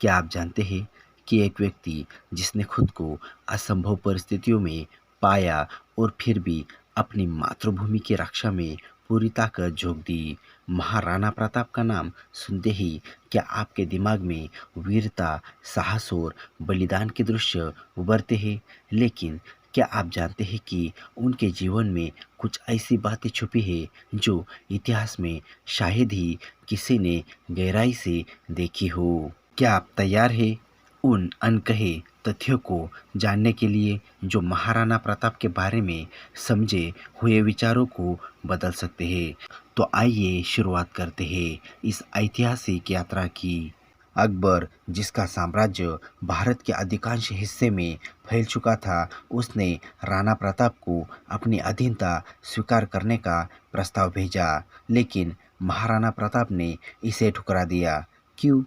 क्या आप जानते हैं कि एक व्यक्ति जिसने खुद को असंभव परिस्थितियों में पाया और फिर भी अपनी मातृभूमि की रक्षा में पूरी ताकत झोंक दी। महाराणा प्रताप का नाम सुनते ही क्या आपके दिमाग में वीरता, साहस और बलिदान के दृश्य उभरते हैं? लेकिन क्या आप जानते हैं कि उनके जीवन में कुछ ऐसी बातें छुपी हैं जो इतिहास में शायद ही किसी ने गहराई से देखी हो? क्या आप तैयार हैं उन अनकहे तथ्यों को जानने के लिए जो महाराणा प्रताप के बारे में समझे हुए विचारों को बदल सकते हैं? तो आइए शुरुआत करते हैं इस ऐतिहासिक यात्रा की। अकबर, जिसका साम्राज्य भारत के अधिकांश हिस्से में फैल चुका था, उसने राणा प्रताप को अपनी अधीनता स्वीकार करने का प्रस्ताव भेजा, लेकिन महाराणा प्रताप ने इसे ठुकरा दिया। क्यों?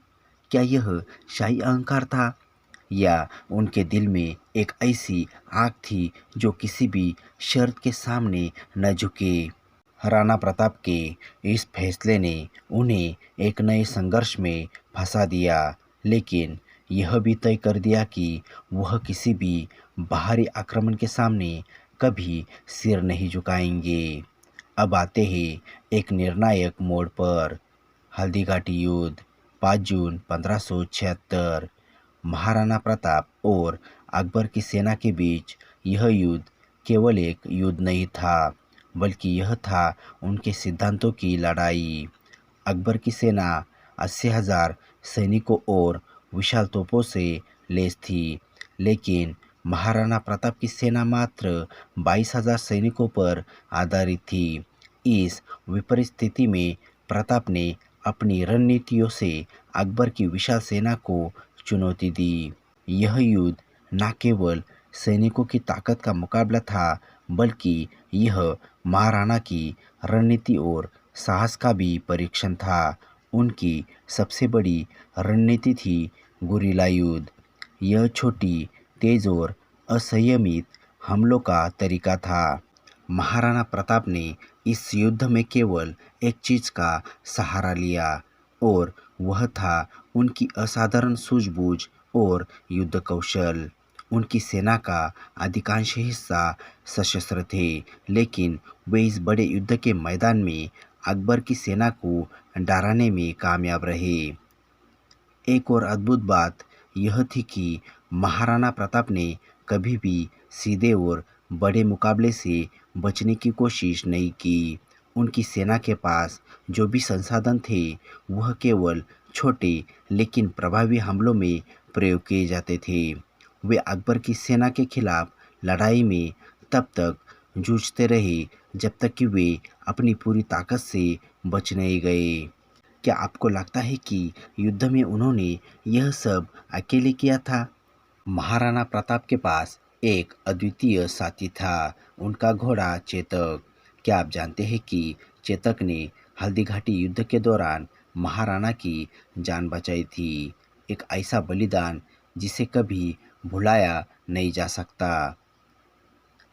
क्या यह शाही अहंकार था या उनके दिल में एक ऐसी आग थी जो किसी भी शर्त के सामने न झुके? राणा प्रताप के इस फैसले ने उन्हें एक नए संघर्ष में फंसा दिया, लेकिन यह भी तय कर दिया कि वह किसी भी बाहरी आक्रमण के सामने कभी सिर नहीं झुकाएंगे। अब आते हैं एक निर्णायक मोड़ पर। हल्दीघाटी युद्ध, 5 जून 1576। महाराणा प्रताप और अकबर की सेना के बीच यह युद्ध केवल एक युद्ध नहीं था, बल्कि यह था उनके सिद्धांतों की लड़ाई। अकबर की सेना 80,000 सैनिकों और विशाल तोपों से लैस थी, लेकिन महाराणा प्रताप की सेना मात्र 22,000 सैनिकों पर आधारित थी। इस विपरीत स्थिति में प्रताप ने अपनी रणनीतियों से अकबर की विशाल सेना को चुनौती दी। यह युद्ध न केवल सैनिकों की ताकत का मुकाबला था, बल्कि यह महाराणा की रणनीति और साहस का भी परीक्षण था। उनकी सबसे बड़ी रणनीति थी गुरिल्ला युद्ध। यह छोटी, तेज और असंयमित हमलों का तरीका था। महाराणा प्रताप ने इस युद्ध में केवल एक चीज का सहारा लिया, और वह था उनकी असाधारण सूझबूझ और युद्ध कौशल। उनकी सेना का अधिकांश हिस्सा सशस्त्र थे, लेकिन वे इस बड़े युद्ध के मैदान में अकबर की सेना को डराने में कामयाब रहे। एक और अद्भुत बात यह थी कि महाराणा प्रताप ने कभी भी सीधे और बड़े मुकाबले से बचने की कोशिश नहीं की। उनकी सेना के पास जो भी संसाधन थे, वह केवल छोटे लेकिन प्रभावी हमलों में प्रयोग किए जाते थे। वे अकबर की सेना के खिलाफ लड़ाई में तब तक जूझते रहे जब तक कि वे अपनी पूरी ताकत से बच नहीं गए। क्या आपको लगता है कि युद्ध में उन्होंने यह सब अकेले किया था? महाराणा प्रताप के पास एक अद्वितीय साथी था, उनका घोड़ा चेतक। क्या आप जानते हैं कि चेतक ने हल्दीघाटी युद्ध के दौरान महाराणा की जान बचाई थी? एक ऐसा बलिदान जिसे कभी भुलाया नहीं जा सकता।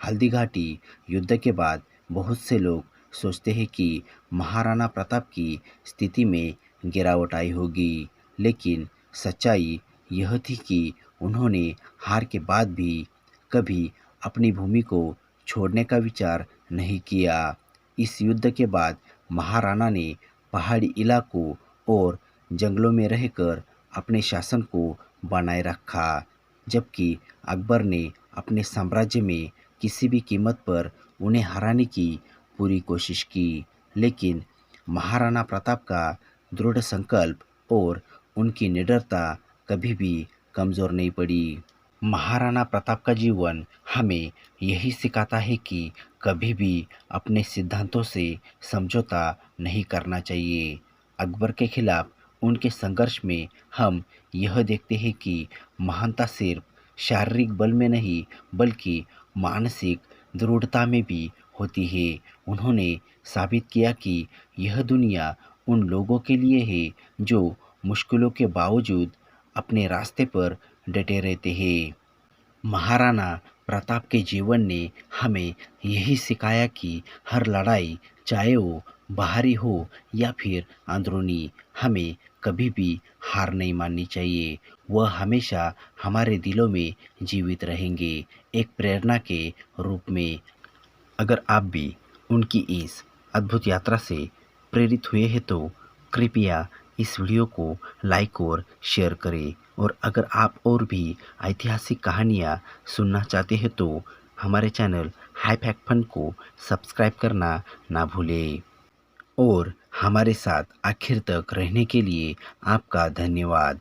हल्दीघाटी युद्ध के बाद बहुत से लोग सोचते हैं कि महाराणा प्रताप की स्थिति में गिरावट आई होगी, लेकिन सच्चाई यह थी कि उन्होंने हार के बाद भी कभी अपनी भूमि को छोड़ने का विचार नहीं किया। इस युद्ध के बाद महाराणा ने पहाड़ी इलाकों और जंगलों में रहकर अपने शासन को बनाए रखा, जबकि अकबर ने अपने साम्राज्य में किसी भी कीमत पर उन्हें हराने की पूरी कोशिश की। लेकिन महाराणा प्रताप का दृढ़ संकल्प और उनकी निडरता कभी भी कमज़ोर नहीं पड़ी। महाराणा प्रताप का जीवन हमें यही सिखाता है कि कभी भी अपने सिद्धांतों से समझौता नहीं करना चाहिए। अकबर के खिलाफ उनके संघर्ष में हम यह देखते हैं कि महानता सिर्फ शारीरिक बल में नहीं, बल्कि मानसिक दृढ़ता में भी होती है। उन्होंने साबित किया कि यह दुनिया उन लोगों के लिए है जो मुश्किलों के बावजूद अपने रास्ते पर डटे रहते हैं। महाराणा प्रताप के जीवन ने हमें यही सिखाया कि हर लड़ाई, चाहे वो बाहरी हो या फिर अंदरूनी, हमें कभी भी हार नहीं माननी चाहिए। वह हमेशा हमारे दिलों में जीवित रहेंगे, एक प्रेरणा के रूप में। अगर आप भी उनकी इस अद्भुत यात्रा से प्रेरित हुए हैं तो कृपया इस वीडियो को लाइक और शेयर करें। और अगर आप और भी ऐतिहासिक कहानियाँ सुनना चाहते हैं तो हमारे चैनल हाई फैक्ट फन को सब्सक्राइब करना ना भूलें। और हमारे साथ आखिर तक रहने के लिए आपका धन्यवाद।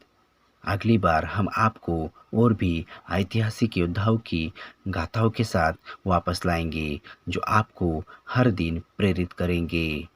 अगली बार हम आपको और भी ऐतिहासिक योद्धाओं की गाथाओं के साथ वापस लाएंगे जो आपको हर दिन प्रेरित करेंगे।